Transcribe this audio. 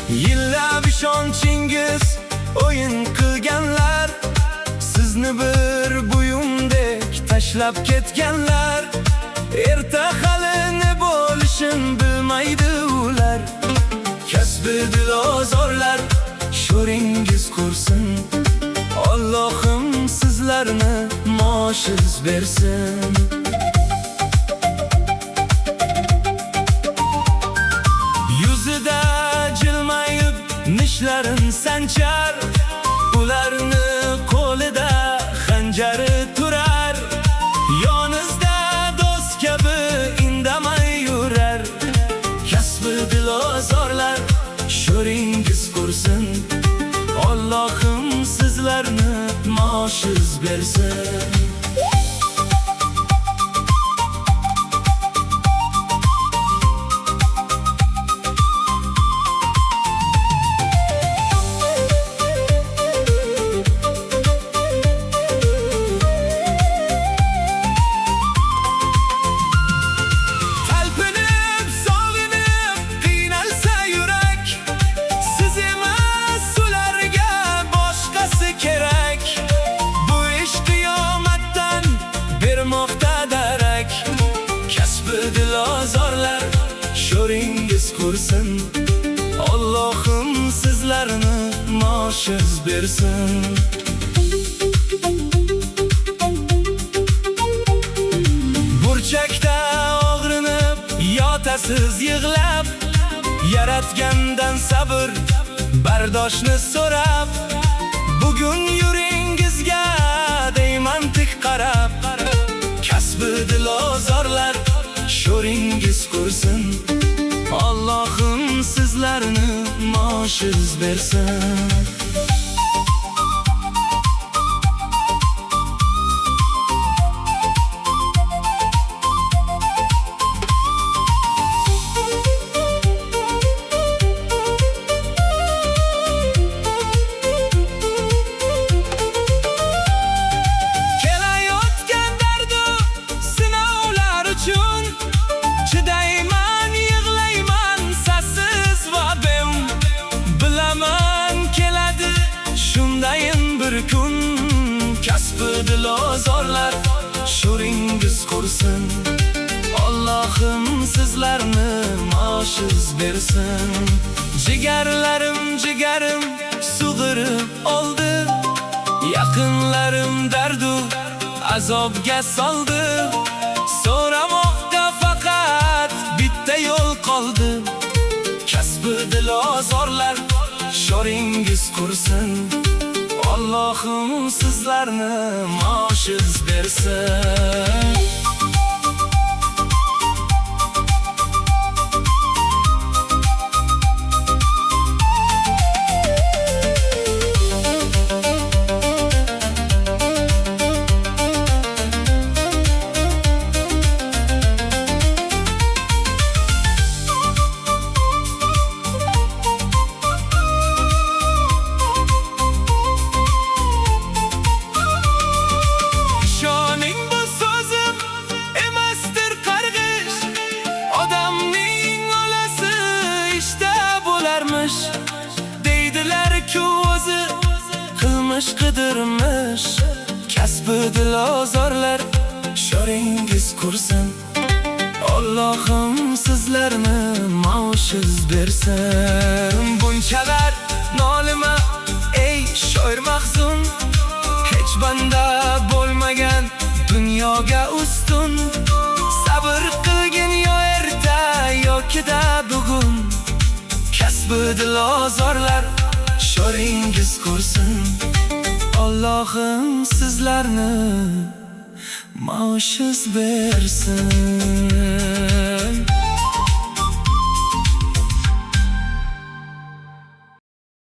Yillab ishonchingiz o'yin qilganlar, sizni bir buyumdek tashlab ketganlar. Erta hali ne bo'lishini bilmaydi ular. Kasbi dilozorlar sho'ringiz qursin. Allohim sizlarni maoshingiz bersin. Yuzida jilmayib nishlarin sanchar, ularni qo'lida xanjari turar. Yoningizda do'st kabi indamay yurar. Kasbi dilozorlar sho'ringiz qursin. Allohim sizlarni maoshingiz bersin. Dilozorlar sho'ringiz qursin. Allohim sizlarni maoshingiz bersin. Burchakda og'rinib yotasiz yig'lab, yaratgandan sabr bardoshni so'rab. Bugun yuringizga deyman tik qarab. Kasbi dilozorlar sho'ringiz qursin. Allohim sizlarni maoshingiz bersin. Kun kasbi dilozorlar sho'ringiz qursin. Allohim sizlarni maoshingiz bersin. Jigarlarim jigarim sug'urib oldi, yaqinlarim dardu azobga soldi. So'ramoqda faqat bitta yo'l qoldi. Kasbi dilozorlar sho'ringiz qursin. Allohim sizlarni maoshingiz bersin. Deydilar-ku o'zi qilmish qidirmish. Kasbi dilozorlar sho'ringiz qursin. Allohim sizlarni maoshingiz bersin. Bunchalar nolima ey shoir mahzun, hech banda bo'lmagan dunyoga ustun. Sabr qilgin yo erta yoki-da bugun. Kasbi dilozorlar sho'ringiz qursin. Allohim sizlarni maoshingiz bersin.